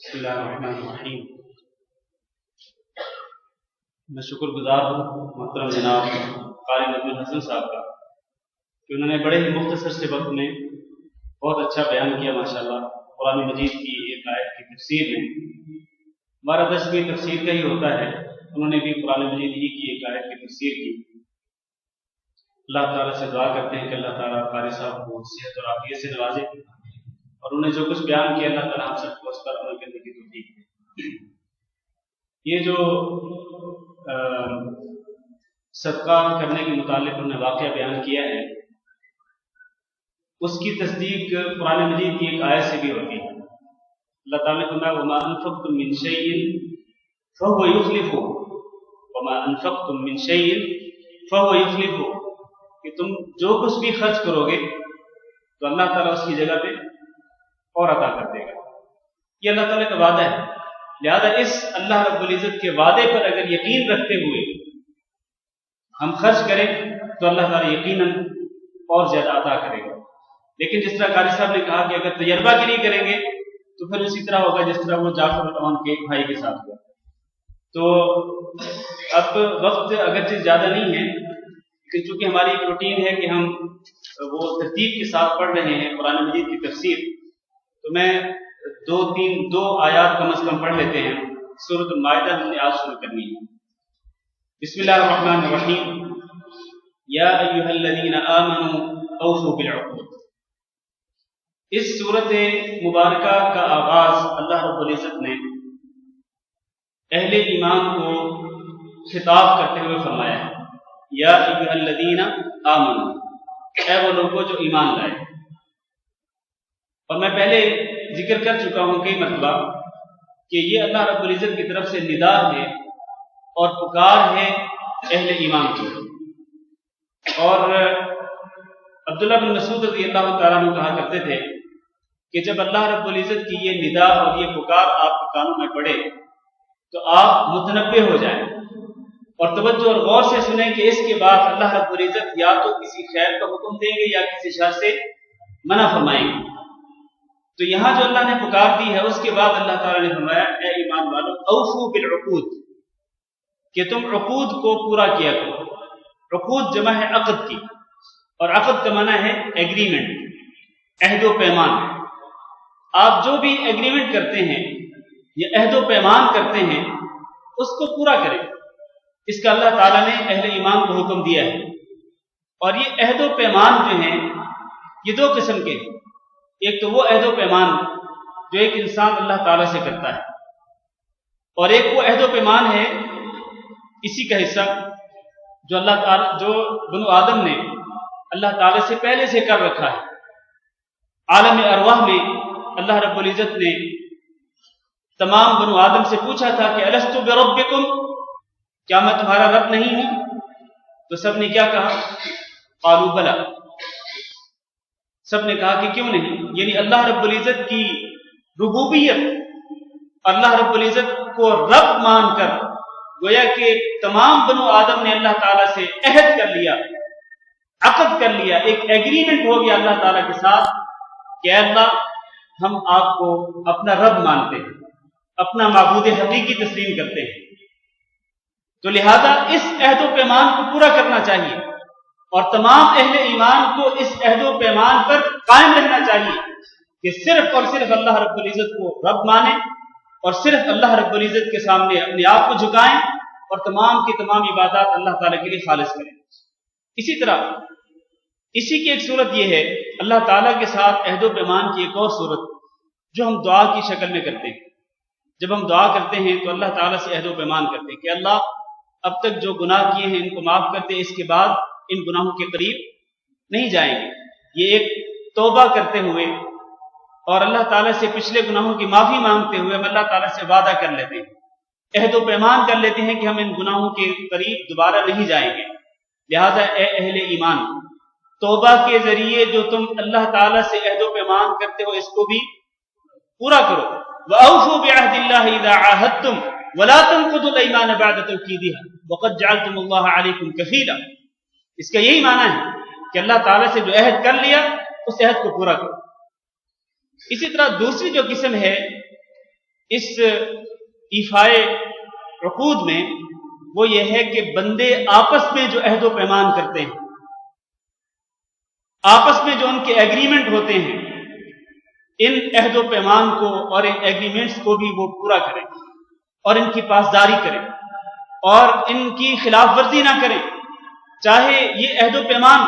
بسم اللہ الرحمن الرحیم۔ میں شکر گزار ہوں محترم جناب قاری نجم الحسن صاحب کا کہ انہوں نے بڑے ہی مختصر سے وقت میں بہت اچھا بیان کیا ماشاءاللہ قرآن مجید کی ایک آیت کی تفسیر میں۔ ہمارا درس بھی تفسیر کا ہی ہوتا ہے، انہوں نے بھی قرآن مجید ہی کی ایک آیت کی تفسیر کی۔ اللہ تعالیٰ سے دعا کرتے ہیں کہ اللہ تعالیٰ قاری صاحب کو صحت اور عافیت سے نوازے، اور انہوں نے جو کچھ بیان کیا اللہ تعالیٰ ہم سب کو اس پر عمل کرنے کی توفیق دے۔ یہ جو صدقہ کرنے کے متعلق انہوں نے واقعہ بیان کیا ہے، اس کی تصدیق قرآن مجید کی ایک آیت سے بھی ہوتی ہے۔ اللہ تعالیٰ نے فرمایا وَمَا أَنفَقْتُم مِّن شَيْءٍ فَهُوَ يُخْلِفُهُ وَمَا أَنفَقْتُم مِّن شَيْءٍ فَهُوَ يُخْلِفُهُ، کہ تم جو کچھ بھی خرچ کرو گے تو اللہ تعالیٰ اس کی جگہ پہ اور عطا کر دے گا۔ یہ اللہ تعالیٰ کا وعدہ ہے، لہذا اس اللہ رب العزت کے وعدے پر اگر یقین رکھتے ہوئے ہم خرچ کریں تو اللہ تعالیٰ یقیناً اور زیادہ عطا کرے گا۔ لیکن جس طرح قاری صاحب نے کہا کہ اگر تجربہ کے لیے کریں گے تو پھر اسی طرح ہوگا جس طرح وہ جعفر العون کے بھائی کے ساتھ ہوا۔ تو اب وقت اگرچہ زیادہ نہیں ہے، لیکن چونکہ ہماری ایک روٹین ہے کہ ہم وہ ترتیب کے ساتھ پڑھ رہے ہیں قرآن مجید کی تفسیر، تو میں دو آیات کم از کم پڑھ لیتے ہیں۔ سورۃ المائدہ ہم نے آج شروع کرنی ہے۔ بسم اللہ الرحمن الرحیم۔ یا ایھا الذین آمنوا اوفوا بالعقود۔ اس سورت مبارکہ کا آغاز اللہ رب العزت نے اہل ایمان کو خطاب کرتے ہوئے فرمایا ہے، یا ایھا الذین آمنوا، اے وہ لوگوں جو ایمان لائے۔ اور میں پہلے ذکر کر چکا ہوں کئی مرتبہ کہ یہ اللہ رب العزت کی طرف سے ندا ہے اور پکار ہے اہل ایمان کی۔ اور عبداللہ بن مسعود رضی اللہ تعالیٰ عنہ کہا کرتے تھے کہ جب اللہ رب العزت کی یہ ندا اور یہ پکار آپ کے کانوں میں پڑے تو آپ متنبہ ہو جائیں اور توجہ اور غور سے سنیں کہ اس کے بعد اللہ رب العزت یا تو کسی خیر کا حکم دیں گے یا کسی شر سے منع فرمائیں گے۔ تو یہاں جو اللہ نے پکار دی ہے اس کے بعد اللہ تعالیٰ نے فرمایا اے ایمان والو اوفوا بالعقود، کہ تم عقود کو پورا کیا کرو۔ عقود جمع ہے عقد کی، اور عقد کا معنی ہے ایگریمنٹ، عہد و پیمان۔ آپ جو بھی ایگریمنٹ کرتے ہیں یا عہد و پیمان کرتے ہیں اس کو پورا کریں، اس کا اللہ تعالیٰ نے اہل ایمان کو حکم دیا ہے۔ اور یہ عہد و پیمان جو ہیں یہ دو قسم کے ہیں۔ ایک تو وہ عہد و پیمان جو ایک انسان اللہ تعالیٰ سے کرتا ہے، اور ایک وہ عہد و پیمان ہے اسی کا حصہ جو اللہ تعالیٰ جو بنو آدم نے اللہ تعالیٰ سے پہلے سے کر رکھا ہے۔ عالم ارواح میں اللہ رب العزت نے تمام بنو آدم سے پوچھا تھا کہ الست بربکم، کیا میں تمہارا رب نہیں ہوں؟ تو سب نے کیا کہا؟ قالوا بلا، سب نے کہا کہ کیوں نہیں، یعنی اللہ رب العزت کی ربوبیت، اللہ رب العزت کو رب مان کر گویا کہ تمام بنو آدم نے اللہ تعالیٰ سے عہد کر لیا، عقد کر لیا، ایک ایگریمنٹ ہو گیا اللہ تعالیٰ کے ساتھ کہ اے اللہ ہم آپ کو اپنا رب مانتے ہیں، اپنا معبود حقیقی تسلیم کرتے ہیں۔ تو لہذا اس عہد و پیمان کو پورا کرنا چاہیے، اور تمام اہل ایمان کو اس عہد و پیمان پر قائم رہنا چاہیے کہ صرف اور صرف اللہ رب العزت کو رب مانیں اور صرف اللہ رب العزت کے سامنے اپنے آپ کو جھکائیں اور تمام کی تمام عبادات اللہ تعالیٰ کے لیے خالص کریں۔ اسی طرح اسی کی ایک صورت یہ ہے اللہ تعالیٰ کے ساتھ عہد و پیمان کی ایک اور صورت جو ہم دعا کی شکل میں کرتے ہیں۔ جب ہم دعا کرتے ہیں تو اللہ تعالیٰ سے عہد و پیمان کرتے ہیں کہ اللہ اب تک جو گناہ کیے ہیں ان کو معاف کر دے، اس کے بعد ان گناہوں کے قریب نہیں جائیں گے۔ یہ ایک توبہ کرتے ہوئے اور اللہ تعالیٰ سے پچھلے گناہوں کی معافی مانگتے ہوئے ہم اللہ تعالیٰ سے وعدہ کر لیتے ہیں، عہد و پیمان کر لیتے ہیں کہ ہم ان گناہوں کے قریب دوبارہ نہیں جائیں گے۔ لہذا اے اہل ایمان، توبہ کے ذریعے جو تم اللہ تعالیٰ سے عہد و پیمان کرتے ہو اس کو بھی پورا کرو۔ وَأَوْفُوا بِعَهْدِ اللَّهِ إِذَا عَاهَدتُّمْ وَلَا تَنقُضُوا الْأَيْمَانَ بَعْدَ تَوْكِيدِهَا وَقَدْ جَعَلْتُمُ اللَّهَ عَلَيْكُمْ كَفِيلًا۔ اس کا یہی معنی ہے کہ اللہ تعالیٰ سے جو عہد کر لیا اس عہد کو پورا کرو۔ اسی طرح دوسری جو قسم ہے اس ایفائے عقود میں وہ یہ ہے کہ بندے آپس میں جو عہد و پیمان کرتے ہیں، آپس میں جو ان کے ایگریمنٹ ہوتے ہیں، ان عہد و پیمان کو اور ان ایگریمنٹس کو بھی وہ پورا کریں اور ان کی پاسداری کریں اور ان کی خلاف ورزی نہ کریں، چاہے یہ عہد و پیمان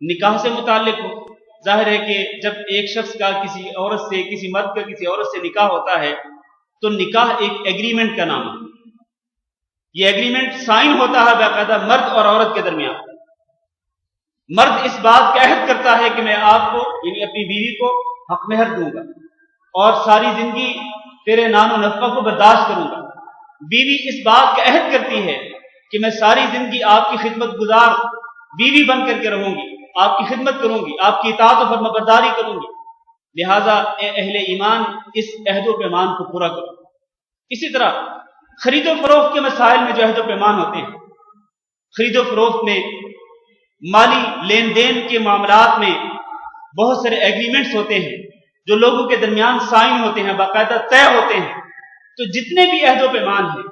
نکاح سے متعلق ہو۔ ظاہر ہے کہ جب ایک شخص کا کسی عورت سے، کسی مرد کا کسی عورت سے نکاح ہوتا ہے تو نکاح ایک ایگریمنٹ کا نام ہے، یہ ایگریمنٹ سائن ہوتا ہے باقاعدہ مرد اور عورت کے درمیان۔ مرد اس بات کا عہد کرتا ہے کہ میں آپ کو یعنی اپنی بیوی کو حق مہر دوں گا اور ساری زندگی تیرے نان و نفقہ کو برداشت کروں گا۔ بیوی اس بات کا عہد کرتی ہے کہ میں ساری زندگی آپ کی خدمت گزار بیوی بن کر کے رہوں گی، آپ کی خدمت کروں گی، آپ کی اطاعت و فرمانبرداری کروں گی۔ لہذا اے اہل ایمان اس عہد و پیمان کو پورا کرو۔ اسی طرح خرید و فروخت کے مسائل میں جو عہد و پیمان ہوتے ہیں، خرید و فروخت میں، مالی لین دین کے معاملات میں بہت سارے ایگریمنٹس ہوتے ہیں جو لوگوں کے درمیان سائن ہوتے ہیں، باقاعدہ طے ہوتے ہیں۔ تو جتنے بھی عہد و پیمان ہیں،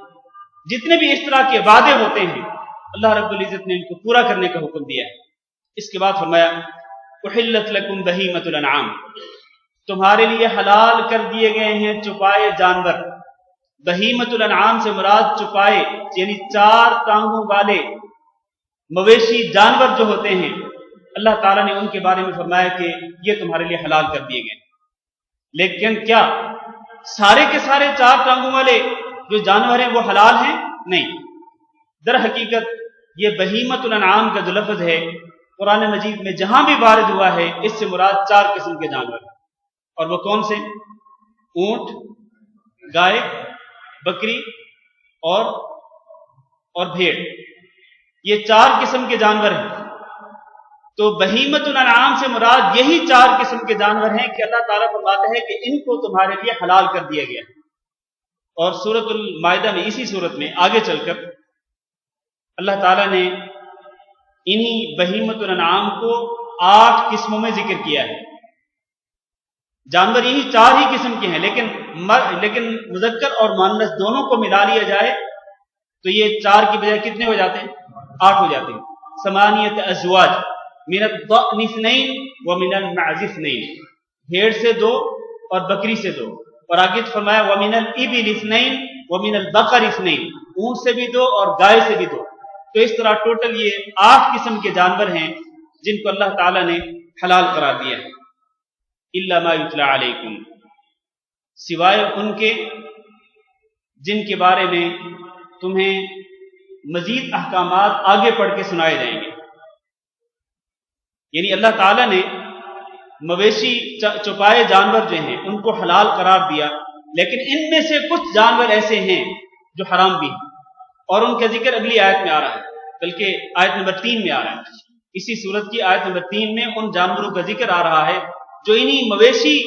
جتنے بھی اس طرح کے وعدے ہوتے ہیں، اللہ رب العزت نے ان کو پورا کرنے کا حکم دیا ہے۔ اس کے بعد فرمایا احلت لکم بہیمۃ الانعام، تمہارے لیے حلال کر دیے گئے ہیں چپائے جانور۔ بہیمۃ الانعام سے مراد چپائے یعنی چار ٹانگوں والے مویشی جانور جو ہوتے ہیں، اللہ تعالیٰ نے ان کے بارے میں فرمایا کہ یہ تمہارے لیے حلال کر دیے گئے۔ لیکن کیا سارے کے سارے چار ٹانگوں والے جو جانور ہیں وہ حلال ہیں؟ نہیں، در حقیقت یہ بہیمۃ الانعام کا جو لفظ ہے قرآن مجید میں جہاں بھی وارد ہوا ہے اس سے مراد چار قسم کے جانور ہیں، اور وہ کون سے؟ اونٹ، گائے، بکری اور بھیڑ، یہ چار قسم کے جانور ہیں۔ تو بہیمۃ الانعام سے مراد یہی چار قسم کے جانور ہیں کہ اللہ تعالیٰ فرماتا ہے کہ ان کو تمہارے لیے حلال کر دیا گیا۔ اور سورۃ المائدہ میں، اسی سورت میں آگے چل کر اللہ تعالیٰ نے انہی بہیمۃ الانعام کو 8 قسموں میں ذکر کیا ہے۔ جانور یہی 4 ہی قسم کے ہیں، لیکن مذکر اور مؤنث دونوں کو ملا لیا جائے تو یہ 4 کی بجائے کتنے ہو جاتے ہیں؟ 8 ہو جاتے ہیں۔ ثمانیۃ ازواج من الضأن اثنین ومن المعز اثنین، بھیڑ سے 2 اور بکری سے 2، اور آگے فرمایا ومن الابل اثنین ومن البقر اثنین، اونٹ سے بھی 2 اور گائے سے بھی 2۔ تو اس طرح ٹوٹل یہ 8 قسم کے جانور ہیں جن کو اللہ تعالیٰ نے حلال قرار دیا ہے۔ الا ما یتلی علیکم، سوائے ان کے جن کے بارے میں تمہیں مزید احکامات آگے پڑھ کے سنائے جائیں گے۔ یعنی اللہ تعالیٰ نے مویشی چپائے جانور جو ہیں ان کو حلال قرار دیا، لیکن ان میں سے کچھ جانور ایسے ہیں جو حرام بھی ہیں، اور ان کا ذکر اگلی آیت میں آ رہا ہے، بلکہ آیت نمبر 3 میں آ رہا ہے۔ اسی سورت کی آیت نمبر 3 میں ان جانوروں کا ذکر آ رہا ہے جو انہی مویشی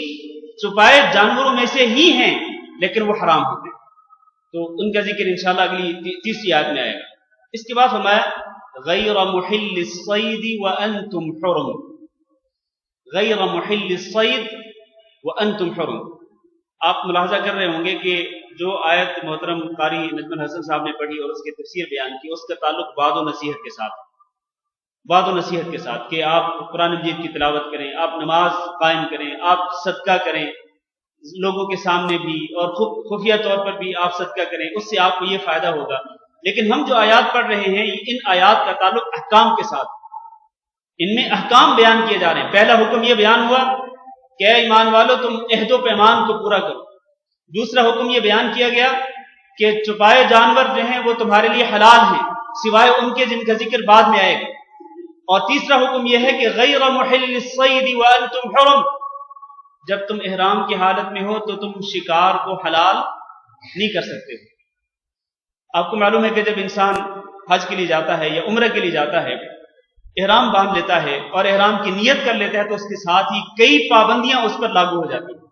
چپائے جانوروں میں سے ہی ہیں لیکن وہ حرام ہوتے ہیں۔ تو ان کا ذکر انشاءاللہ اگلی تیسری آیت میں آئے گا۔ اس کے بعد فرمایا غیر محل الصید وانتم حرم، غیر محل الصید وانتم حرم۔ آپ ملاحظہ کر رہے ہوں گے کہ جو آیت محترم قاری نجم الحسن صاحب نے پڑھی اور اس کی تفسیر بیان کی، اس کا تعلق وعد و نصیحت کے ساتھ، وعد و نصیحت کے ساتھ کہ آپ قرآن مجید کی تلاوت کریں، آپ نماز قائم کریں، آپ صدقہ کریں لوگوں کے سامنے بھی اور خفیہ طور پر بھی آپ صدقہ کریں، اس سے آپ کو یہ فائدہ ہوگا۔ لیکن ہم جو آیات پڑھ رہے ہیں ان آیات کا تعلق احکام کے ساتھ، ان میں احکام بیان کیے جا رہے ہیں۔ پہلا حکم یہ بیان ہوا کہ اے ایمان والو تم عہد و پیمان کو پورا کرو۔ دوسرا حکم یہ بیان کیا گیا کہ چپائے جانور جو ہیں وہ تمہارے لیے حلال ہیں سوائے ان کے جن کا ذکر بعد میں آئے گا۔ اور تیسرا حکم یہ ہے کہ غیر محل الصید وانتم حرم، جب تم احرام کی حالت میں ہو تو تم شکار کو حلال نہیں کر سکتے ہو۔ آپ کو معلوم ہے کہ جب انسان حج کے لیے جاتا ہے یا عمرہ کے لیے جاتا ہے، احرام باندھ لیتا ہے اور احرام کی نیت کر لیتا ہے تو اس کے ساتھ ہی کئی پابندیاں اس پر لاگو ہو جاتی ہیں۔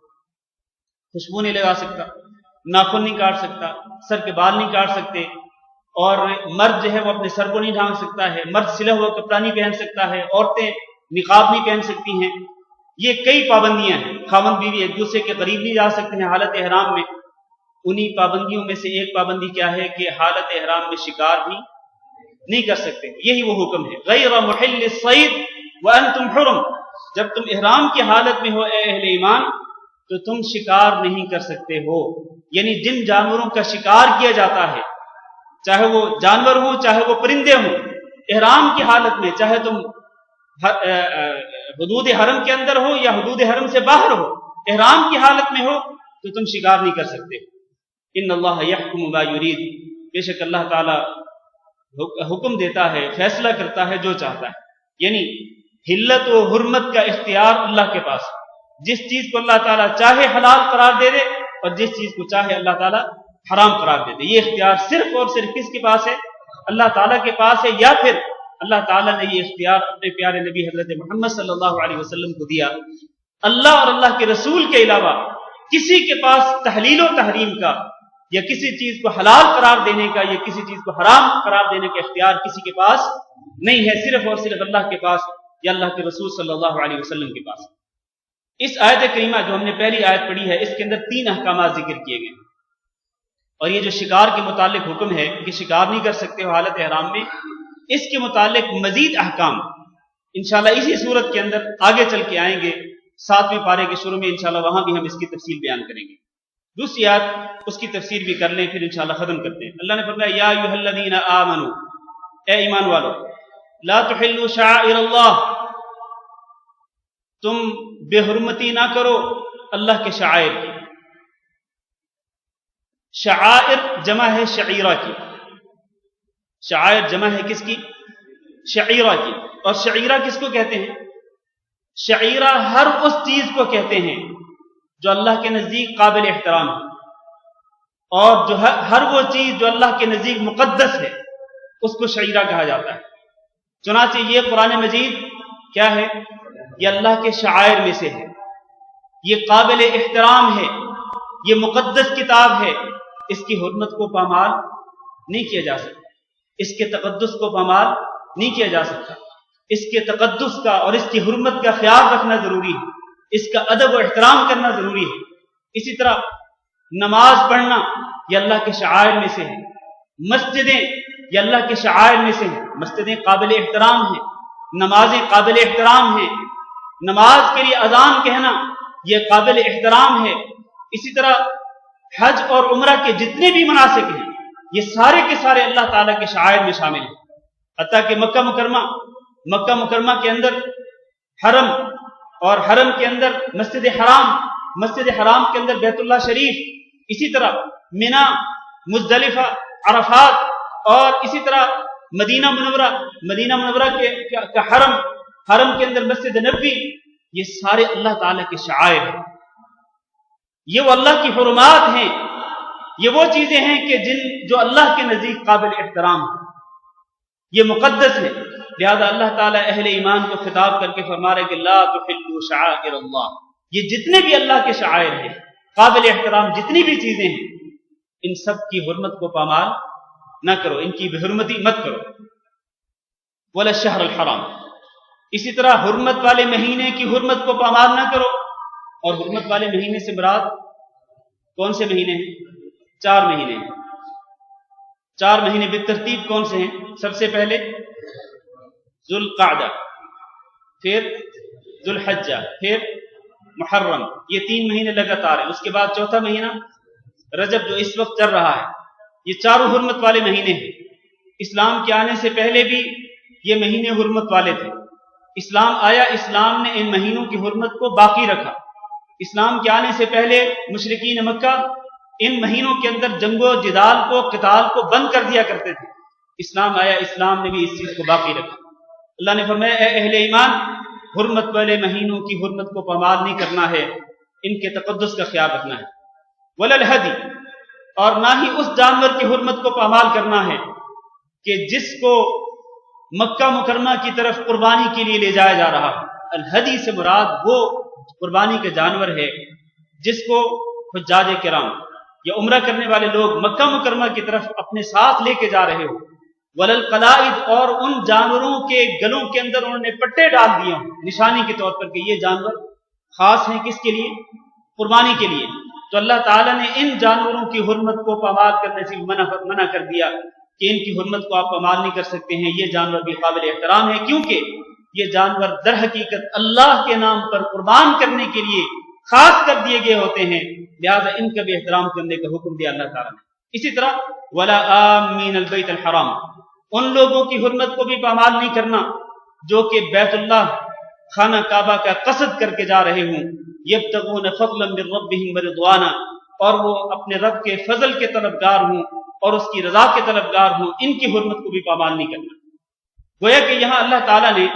خوشبو نہیں لگا سکتا، ناخن نہیں کاٹ سکتا، سر کے بال نہیں کاٹ سکتے، اور مرد جو ہے وہ اپنے سر کو نہیں ڈھانک سکتا ہے، مرد سلا ہوا کپڑا نہیں پہن سکتا ہے، عورتیں نقاب نہیں پہن سکتی ہیں، یہ کئی پابندیاں ہیں. خاوند بیوی ایک دوسرے کے قریب نہیں جا سکتے ہیں حالت احرام میں. انہی پابندیوں میں سے ایک پابندی کیا ہے کہ حالت احرام میں شکار بھی نہیں کر سکتے. یہی وہ حکم ہے غیر محل الصید وانتم حرم. جب تم احرام کی حالت میں ہو اے اہل ایمان تو تم شکار نہیں کر سکتے ہو. یعنی جن جانوروں کا شکار کیا جاتا ہے چاہے وہ جانور ہوں چاہے وہ پرندے ہوں احرام کی حالت میں, چاہے تم حدود حرم کے اندر ہو یا حدود حرم سے باہر ہو, احرام کی حالت میں ہو تو تم شکار نہیں کر سکتے. ان اللہ یحکم ما یرید. بے شک اللہ تعالی حکم دیتا ہے فیصلہ کرتا ہے جو چاہتا ہے. یعنی حلت و حرمت کا اختیار اللہ کے پاس. جس چیز کو اللہ تعالیٰ چاہے حلال قرار دے دے اور جس چیز کو چاہے اللہ تعالیٰ حرام قرار دے دے. یہ اختیار صرف اور صرف کس کے پاس ہے؟ اللہ تعالیٰ کے پاس ہے. یا پھر اللہ تعالیٰ نے یہ اختیار اپنے پیارے نبی حضرت محمد صلی اللہ علیہ وسلم کو دیا. اللہ اور اللہ کے رسول کے علاوہ کسی کے پاس تحلیل و تحریم کا یا کسی چیز کو حلال قرار دینے کا یا کسی چیز کو حرام قرار دینے کا اختیار کسی کے پاس نہیں ہے. صرف اور صرف اللہ کے پاس یا اللہ کے رسول صلی اللہ علیہ وسلم کے پاس. اس آیت کریمہ جو ہم نے پہلی آیت پڑھی ہے اس کے اندر 3 احکامات ذکر کیے گئے. اور یہ جو شکار کے متعلق حکم ہے کہ شکار نہیں کر سکتے ہو حالت احرام میں, اس کے متعلق مزید احکام انشاءاللہ اسی صورت کے اندر آگے چل کے آئیں گے. 7ویں پارے کے شروع میں انشاءاللہ وہاں بھی ہم اس کی تفصیل بیان کریں گے. دوسری آیت اس کی تفسیر بھی کر لیں پھر انشاءاللہ ختم کرتے ہیں. اللہ نے فرمایا یا ایھا الذین آمنوا, اے ایمان والو, لا تحلوا شعائر اللہ, تم بے حرمتی نہ کرو اللہ کے شعائر کی. شعائر جمع ہے شعیرہ کی. شعائر جمع ہے کس کی؟ شعیرہ کی. اور شعیرہ کس کو کہتے ہیں؟ شعیرہ ہر اس چیز کو کہتے ہیں جو اللہ کے نزدیک قابل احترام ہے, اور جو ہر وہ چیز جو اللہ کے نزدیک مقدس ہے اس کو شعیرہ کہا جاتا ہے. چنانچہ یہ قرآن مجید کیا ہے؟ یہ اللہ کے شعائر میں سے ہے. یہ قابل احترام ہے, یہ مقدس کتاب ہے. اس کی حرمت کو پامال نہیں کیا جا سکتا, اس کے تقدس کو پامال نہیں کیا جا سکتا. اس کے تقدس کا اور اس کی حرمت کا خیال رکھنا ضروری ہے, اس کا ادب و احترام کرنا ضروری ہے. اسی طرح نماز پڑھنا یہ اللہ کے شعائر میں سے ہے. مسجدیں یہ اللہ کے شعائر میں سے ہیں. مسجدیں قابل احترام ہیں, نمازیں قابل احترام ہیں. نماز کے لیے اذان کہنا یہ قابل احترام ہے. اسی طرح حج اور عمرہ کے جتنے بھی مناسک ہیں یہ سارے کے سارے اللہ تعالیٰ کے شعائر میں شامل ہیں. حتیٰ کہ مکہ مکرمہ کے اندر حرم, اور حرم کے اندر مسجد حرام کے اندر بیت اللہ شریف, اسی طرح منا, مزدلفہ, عرفات, اور اسی طرح مدینہ منورہ کا حرم کے اندر مسجد نبوی, یہ سارے اللہ تعالیٰ کے شعائر ہیں. یہ وہ اللہ کی حرمات ہیں, یہ وہ چیزیں ہیں کہ جو اللہ کے نزدیک قابل احترام ہیں, یہ مقدس ہے. لہذا اللہ تعالیٰ اہل ایمان کو خطاب کر کے فرما رہے کہ لا تحلوا شعائر اللہ, یہ جتنے بھی اللہ کے شعائر ہیں قابل احترام جتنی بھی چیزیں ہیں ان سب کی حرمت کو پامال نہ کرو, ان کی بے حرمتی مت کرو. ولا الشہر الحرام, اسی طرح حرمت والے مہینے کی حرمت کو پامال نہ کرو. اور حرمت والے مہینے سے مراد کون سے مہینے ہیں؟ 4 مہینے ہیں. 4 مہینے بالترتیب کون سے ہیں؟ سب سے پہلے ذوالقعدہ, پھر ذوالحجہ, پھر محرم. یہ 3 مہینے لگاتار ہیں. اس کے بعد چوتھا مہینہ رجب جو اس وقت چل رہا ہے. یہ 4 حرمت والے مہینے ہیں. اسلام کے آنے سے پہلے بھی یہ مہینے حرمت والے تھے. اسلام آیا, اسلام نے ان مہینوں کی حرمت کو باقی رکھا. اسلام کے آنے سے پہلے مشرکین مکہ ان مہینوں کے اندر جنگ و جدال کو, قتال کو بند کر دیا کرتے تھے. اسلام آیا, اسلام نے بھی اس چیز کو باقی رکھا. اللہ نے فرمایا اے اہل ایمان, حرمت والے مہینوں کی حرمت کو پامال نہیں کرنا ہے, ان کے تقدس کا خیال رکھنا ہے. ولا الہدی, اور نہ ہی اس جانور کی حرمت کو پامال کرنا ہے کہ جس کو مکہ مکرمہ کی طرف قربانی کے لیے لے جایا جا رہا ہے. الہدی سے مراد وہ قربانی کا جانور ہے جس کو حجاج کرام یا عمرہ کرنے والے لوگ مکہ مکرمہ کی طرف اپنے ساتھ لے کے جا رہے ہو. وللقلائد, اور ان جانوروں کے گلوں کے اندر انہوں نے پٹے ڈال دیے ہوں نشانی کے طور پر کہ یہ جانور خاص ہیں کس کے لیے؟ قربانی کے لیے. تو اللہ تعالیٰ نے ان جانوروں کی حرمت کو پامال کرنے سے منع کر دیا کہ ان کی حرمت کو آپ پامال نہیں کر سکتے ہیں. یہ جانور بھی قابل احترام ہے کیونکہ یہ جانور در حقیقت اللہ کے نام پر قربان کرنے کے لیے خاص کر دیے گئے ہوتے ہیں، لہذا ان کا بھی احترام کرنے کا حکم دیا اللہ تعالیٰ نے. اسی طرح ولا آمین البیت الحرام، ان لوگوں کی حرمت کو بھی پامال نہیں کرنا جو کہ بیت اللہ خانہ کعبہ کا قصد کر کے جا رہے ہوں. یبتغون فضلا من ربهم ورضوانا، اور وہ اپنے رب کے فضل کے طلبگار ہوں اور اس کی رضا کے طلبگار ہوں، ان کی حرمت کو بھی پامال نہیں کرنا. گویا کہ یہاں اللہ تعالیٰ نے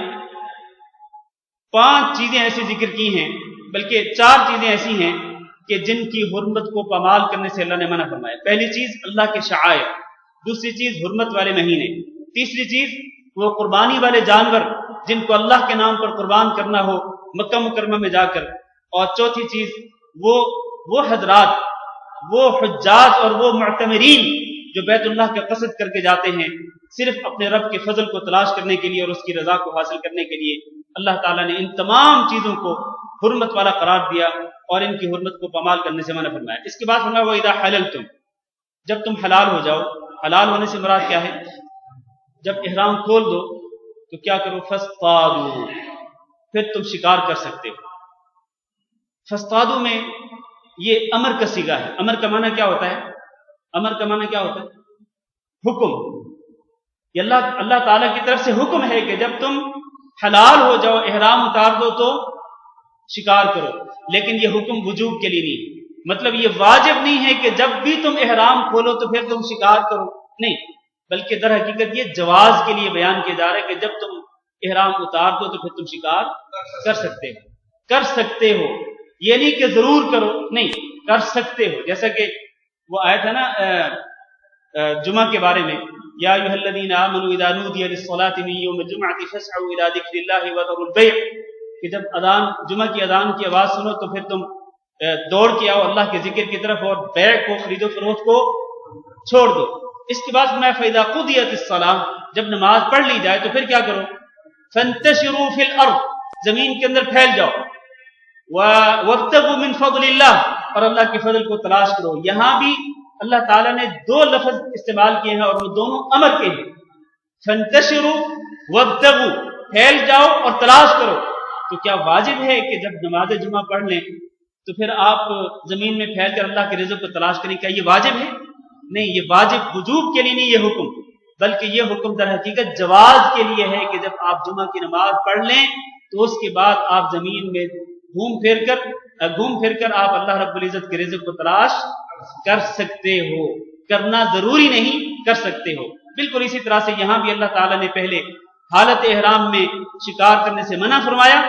5 چیزیں ایسی ذکر کی ہیں، بلکہ 4 چیزیں ایسی ہیں کہ جن کی حرمت کو پامال کرنے سے اللہ نے منع فرمایا. پہلی چیز اللہ کے شعائر، دوسری چیز حرمت والے مہینے، تیسری چیز وہ قربانی والے جانور جن کو اللہ کے نام پر قربان کرنا ہو مکہ مکرمہ میں جا کر، اور چوتھی چیز وہ حضرات، وہ حجاج اور وہ معتمرین جو بیت اللہ کا قصد کر کے جاتے ہیں صرف اپنے رب کے فضل کو تلاش کرنے کے لیے اور اس کی رضا کو حاصل کرنے کے لیے. اللہ تعالیٰ نے ان تمام چیزوں کو حرمت والا قرار دیا اور ان کی حرمت کو پامال کرنے سے منع فرمایا. اس کے بعد فرمایا وَإِذَا حَلَلْتُمْ، جب تم حلال ہو جاؤ. حلال ہونے سے مراد کیا ہے؟ جب احرام کھول دو تو کیا کرو؟ فَاصْطَادُوا، پھر تم شکار کر سکتے ہو. فَاصْطَادُوا میں یہ امر کا صیغہ ہے. امر کا معنی کیا ہوتا ہے؟ امر کا معنی کیا ہوتا ہے؟ حکم. یہ اللہ تعالیٰ کی طرف سے حکم ہے کہ جب تم حلال ہو جاؤ، احرام اتار دو تو شکار کرو. لیکن یہ حکم وجوب کے لیے نہیں، مطلب یہ واجب نہیں ہے کہ جب بھی تم احرام کھولو تو پھر تم شکار کرو، نہیں، بلکہ در حقیقت یہ جواز کے لیے بیان کیا جا رہا ہے کہ جب تم احرام اتار دو تو پھر تم شکار کر سکتے ہو. یہ نہیں کہ ضرور کرو، نہیں، کر سکتے ہو. جیسا کہ وہ آیت ہے نا جمعہ کے بارے میں، یا ایھا الذین آمنوا اذا نودی للصلاۃ من یوم الجمعۃ فاسعوا الی ذکر اللہ وذروا البیع، کہ جب جمعہ کی اذان کی آواز سنو تو پھر تم دوڑ کے آؤ اللہ کے ذکر کی طرف اور بیع کو، خرید و فروخت کو چھوڑ دو. اس کے بعد میں فاذا قضیت الصلاۃ، جب نماز پڑھ لی جائے تو پھر کیا کرو؟ فانتشروا فی الارض، زمین کے اندر پھیل جاؤ. وابتغوا من فضل اللہ، اور اللہ کے فضل کو تلاش کرو. یہاں بھی اللہ تعالیٰ نے 2 لفظ استعمال کیے ہیں اور وہ دونوں امر کے ہیں. فانتشروا وابتغوا، پھیل جاؤ اور تلاش کرو. تو کیا واجب ہے کہ جب نماز جمعہ پڑھ لیں تو پھر آپ زمین میں پھیل کر اللہ کے رزق کو تلاش کریں؟ کیا یہ واجب ہے؟ نہیں، یہ واجب وجوب کے لیے نہیں یہ حکم، بلکہ یہ حکم در حقیقت جواز کے لیے ہے کہ جب آپ جمعہ کی نماز پڑھ لیں تو اس کے بعد آپ زمین میں گھوم پھر کر آپ اللہ رب العزت کے رزق کو تلاش کر سکتے ہو. کرنا ضروری نہیں، کر سکتے ہو. بالکل اسی طرح سے یہاں بھی اللہ تعالیٰ نے پہلے حالت احرام میں شکار کرنے سے منع فرمایا،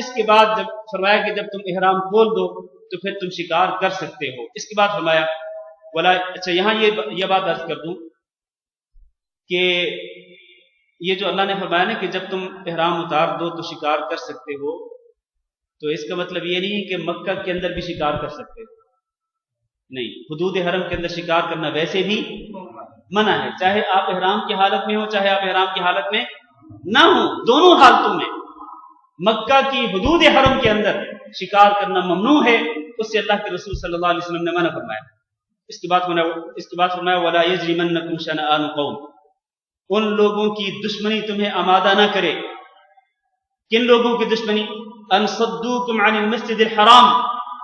اس کے بعد جب فرمایا کہ جب تم احرام کھول دو تو پھر تم شکار کر سکتے ہو. اس کے بعد فرمایا اچھا یہاں یہ بات عرض کر دوں کہ یہ جو اللہ نے فرمایا نا کہ جب تم احرام اتار دو تو شکار کر سکتے ہو، تو اس کا مطلب یہ نہیں کہ مکہ کے اندر بھی شکار کر سکتے ہو، نہیں. حدود حرم کے اندر شکار کرنا ویسے بھی منع ہے، چاہے آپ احرام کی حالت میں ہو چاہے آپ احرام کی حالت میں نہ ہو، دونوں حالتوں میں مکہ کی حدود حرم کے اندر شکار کرنا ممنوع ہے. اس سے اللہ کے رسول صلی اللہ علیہ وسلم نے منع فرمایا. اس کے بعد فرمایا وَلَا يَجْرِمَنَّكُمْ شَنَآنُ قَوْمٍ، ان لوگوں کی دشمنی تمہیں آمادہ نہ کرے. کن لوگوں کی دشمنی؟ ان صدوکم عن المسجد الحرام،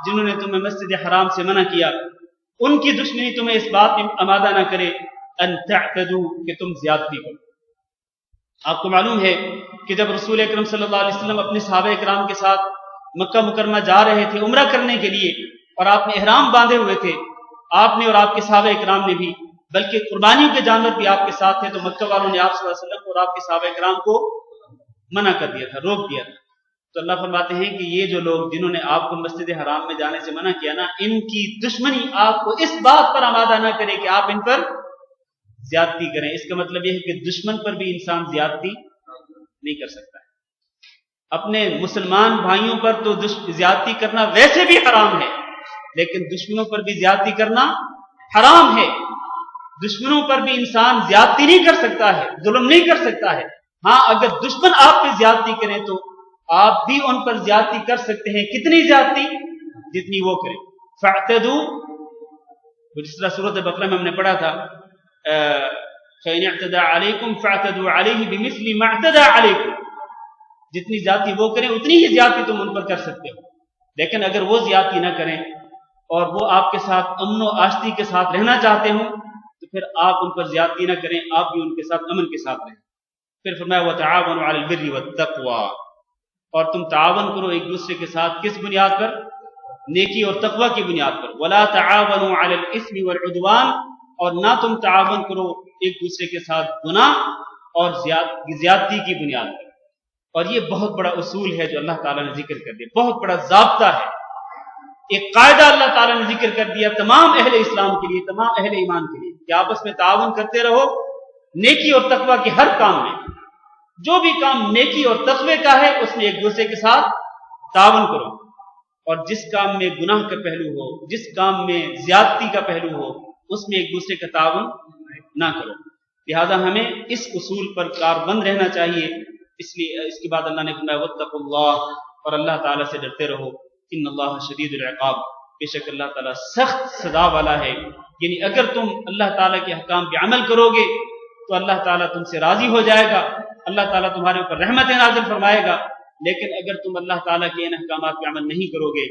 جنہوں نے تمہیں مسجد حرام سے منع کیا، ان کی دشمنی تمہیں اس بات میں آمادہ نہ کرے ان تعتدوا، کہ تم زیادتی کرو. آپ کو معلوم ہے کہ جب رسول اکرم صلی اللہ علیہ وسلم اپنے صحابہ اکرام کے ساتھ مکہ مکرمہ جا رہے تھے عمرہ کرنے کے لیے، اور آپ نے احرام باندھے ہوئے تھے، آپ نے اور آپ کے صحابہ اکرام نے بھی، بلکہ قربانیوں کے جانور بھی آپ کے ساتھ تھے، تو مکہ والوں نے آپ صلی اللہ علیہ وسلم اور آپ کے صحابہ اکرام کو منع کر دیا تھا، روک دیا تھا. تو اللہ فرماتے ہیں کہ یہ جو لوگ جنہوں نے آپ کو مسجد حرام میں جانے سے منع کیا نا، ان کی دشمنی آپ کو اس بات پر آمادہ نہ کرے کہ آپ ان پر زیادتی کریں. اس کا مطلب یہ ہے کہ دشمن پر بھی انسان زیادتی نہیں کر سکتا ہے. اپنے مسلمان بھائیوں پر تو زیادتی کرنا ویسے بھی حرام ہے، لیکن دشمنوں پر بھی زیادتی کرنا حرام ہے. دشمنوں پر بھی انسان زیادتی نہیں کر سکتا ہے، ظلم نہیں کر سکتا ہے. ہاں، اگر دشمن آپ پہ زیادتی کریں تو آپ بھی ان پر زیادتی کر سکتے ہیں. کتنی زیادتی؟ جتنی وہ کریں. فاعتدوا، جس طرح سورۃ بقرہ میں ہم نے پڑھا تھا فإن اعتدى عليكم فاعتدوا عليه بمثل ما اعتدى عليكم، جتنی زیادتی وہ کریں اتنی ہی زیادتی تم ان پر کر سکتے ہو. لیکن اگر وہ زیادتی نہ کریں اور وہ آپ کے ساتھ امن و آشتی کے ساتھ رہنا چاہتے ہوں تو پھر آپ ان پر زیادتی نہ کریں، آپ بھی ان کے ساتھ امن کے ساتھ رہیں. پھر فرمایا وتعاونوا علی البر والتقوی، اور تم تعاون کرو ایک دوسرے کے ساتھ کس بنیاد پر؟ نیکی اور تقوی کی بنیاد پر. ولا تعاونوا علی الاثم والعدوان، اور نہ تم تعاون کرو ایک دوسرے کے ساتھ گناہ اور زیادتی کی بنیاد پر. اور یہ بہت بڑا اصول ہے جو اللہ تعالیٰ نے ذکر کر دیا، بہت بڑا ضابطہ ہے، ایک قاعدہ اللہ تعالیٰ نے ذکر کر دیا تمام اہل اسلام کے لیے، تمام اہل ایمان کے لیے، کہ آپس میں تعاون کرتے رہو نیکی اور تقوی کے ہر کام میں. جو بھی کام نیکی اور تقوی کا ہے اس میں ایک دوسرے کے ساتھ تعاون کرو، اور جس کام میں گناہ کا پہلو ہو، جس کام میں زیادتی کا پہلو ہو، اس میں ایک دوسرے کا تعاون نہ کرو. لہذا ہمیں اس اصول پر کاربند رہنا چاہیے. اس لیے اس کے بعد اللہ نے فرمایا واتقوا اللہ، اور اللہ تعالیٰ سے ڈرتے رہو. ان اللہ شدید العقاب، بے شک اللہ تعالیٰ سخت سزا والا ہے. یعنی اگر تم اللہ تعالیٰ کے احکام پہ عمل کرو گے تو اللہ تعالیٰ تم سے راضی ہو جائے گا، اللہ تعالیٰ تمہارے اوپر رحمت نازل فرمائے گا. لیکن اگر تم اللہ تعالیٰ کے ان احکامات پہ عمل نہیں کرو گے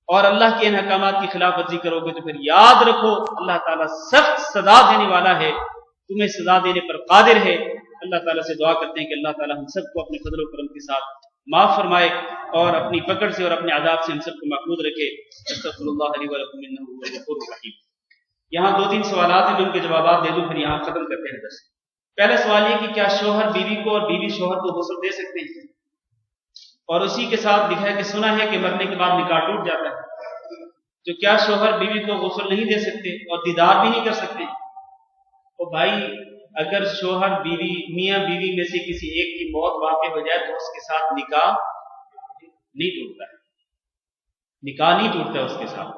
اور اللہ کے ان احکامات کی خلاف ورزی کرو گے تو پھر یاد رکھو اللہ تعالیٰ سخت سزا دینے والا ہے، تمہیں سزا دینے پر قادر ہے. اللہ تعالیٰ سے دعا کرتے ہیں کہ اللہ تعالیٰ ہم سب کو اپنے فضل و کرم کے ساتھ معاف فرمائے اور اپنی پکڑ سے اور اپنے عذاب سے ہم سب کو محفوظ رکھے. استغفر اللہ علی ولکم انہ هو الغفور الرحیم. یہاں 2-3 سوالات ہیں، ان کے جوابات دے دوں پھر یہاں ختم کرتے ہیں درس. پہلا سوال یہ کہ کیا شوہر بیوی کو اور بیوی شوہر کو غسل دے سکتے ہیں؟ اور اسی کے ساتھ لکھا ہے کہ سنا ہے کہ مرنے کے بعد نکاح ٹوٹ جاتا ہے، تو کیا شوہر بیوی کو غسل نہیں دے سکتے اور دیدار بھی نہیں کر سکتے؟ تو بھائی اگر شوہر بیوی میاں بیوی میں سے کسی ایک کی موت واقع ہو جائے تو اس کے ساتھ نکاح نہیں ٹوٹتا ہے، نکاح نہیں ٹوٹتا ہے اس کے ساتھ.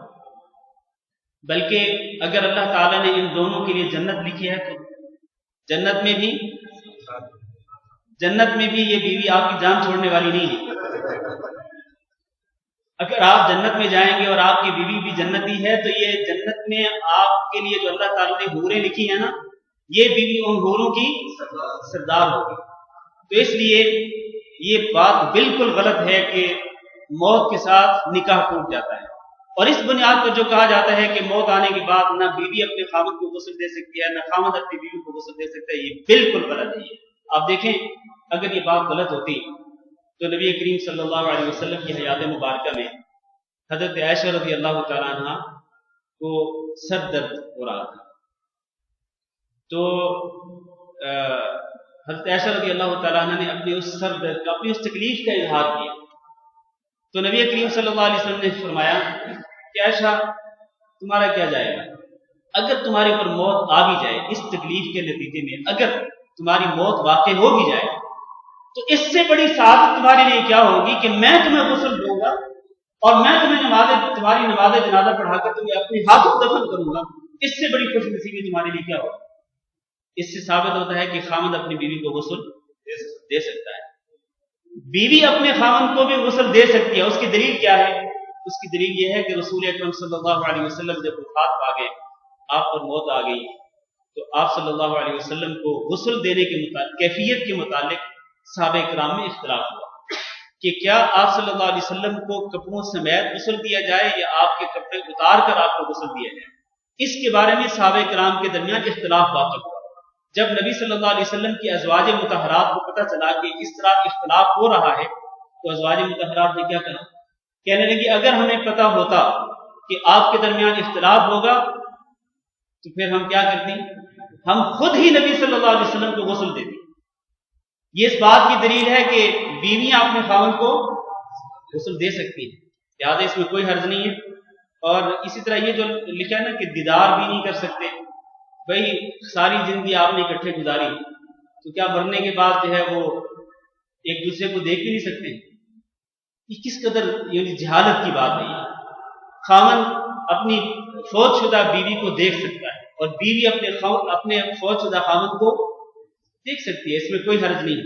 بلکہ اگر اللہ تعالیٰ نے ان دونوں کے لیے جنت لکھی ہے تو جنت میں بھی یہ بیوی آپ کی جان چھوڑنے والی نہیں ہے. اگر آپ جنت میں جائیں گے اور آپ کی بیوی بھی جنتی ہے تو یہ جنت میں آپ کے لیے جو اللہ تعالیٰ نے حوریں لکھی ہیں نا، یہ بیوی ان حوروں کی سردار ہوگی. تو اس لیے یہ بات بالکل غلط ہے کہ موت کے ساتھ نکاح ٹوٹ جاتا ہے. اور اس بنیاد پر جو کہا جاتا ہے کہ موت آنے کے بعد نہ بیوی اپنے خامد کو غسل دے سکتی ہے نہ خامد اپنی بیوی کو غسل دے سکتا ہے، یہ بالکل غلط ہے. آپ دیکھیں اگر یہ بات غلط ہوتی تو نبی کریم صلی اللہ علیہ وسلم کی حیات مبارکہ میں حضرت عائشہ رضی اللہ تعالیٰ عنہ کو سر درد ہو رہا تھا، تو حضرت عائشہ رضی اللہ تعالیٰ عنہ نے اپنی اس سر درد کا، اپنی اس تکلیف کا اظہار کیا. تو نبی کریم صلی اللہ علیہ وسلم نے فرمایا کہ عائشہ تمہارا کیا جائے گا، اگر تمہارے اوپر موت آ بھی جائے اس تکلیف کے نتیجے میں، اگر تمہاری موت واقع ہو بھی جائے تو اس سے بڑی سعادت تمہارے لیے کیا ہوگی کہ میں تمہیں غسل دوں گا اور میں تمہاری نماز جنازہ پڑھا کر تمہیں اپنے ہاتھوں دفن کروں گا. اس سے بڑی خوش نصیبی تمہارے لیے کیا ہوگی. اس سے ثابت ہوتا ہے کہ خامد اپنی بیوی کو غسل دے سکتا ہے، بیوی اپنے خامد کو بھی غسل دے سکتی ہے. اس کی دلیل کیا ہے؟ اس کی دلیل یہ ہے کہ رسول اکرم صلی اللہ علیہ وسلم جب وفات پا گئے، آپ پر موت آ گئی، تو آپ صلی اللہ علیہ وسلم کو غسل دینے کے متعلق، کیفیت کے متعلق صحابہ کرام میں اختلاف ہوا کہ کیا آپ صلی اللہ علیہ وسلم کو کپڑوں سمیت غسل دیا جائے یا آپ کے کپڑے اتار کر آپ کو غسل دیا جائے. اس کے بارے میں صحابہ کرام کے درمیان اختلاف واقع ہوا. جب نبی صلی اللہ علیہ وسلم کی ازواج مطہرات کو پتہ چلا کہ اس طرح اختلاف ہو رہا ہے تو ازواج مطہرات نے کیا کہا، کہنے لگی اگر ہمیں پتہ ہوتا کہ آپ کے درمیان اختلاف ہوگا تو پھر ہم کیا کرتی، ہم خود ہی نبی صلی اللہ علیہ وسلم کو غسل دیتی. یہ اس بات کی دلیل ہے کہ بیویاں اپنے خاوند کو غسل دے سکتی ہیں، لہٰذا اس میں کوئی حرج نہیں ہے. اور اسی طرح یہ جو لکھا ہے نا کہ دیدار بھی نہیں کر سکتے، بھائی ساری زندگی آپ نے اکٹھے گزاری تو کیا مرنے کے بعد جو ہے وہ ایک دوسرے کو دیکھ بھی نہیں سکتے؟ یہ کس قدر یعنی جہالت کی بات ہے. خاوند اپنی فوت شدہ بیوی کو دیکھ سکتا ہے اور بیوی اپنے فوت شدہ خاوند کو دیکھ سکتی ہے، اس میں کوئی حرج نہیں.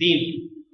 3,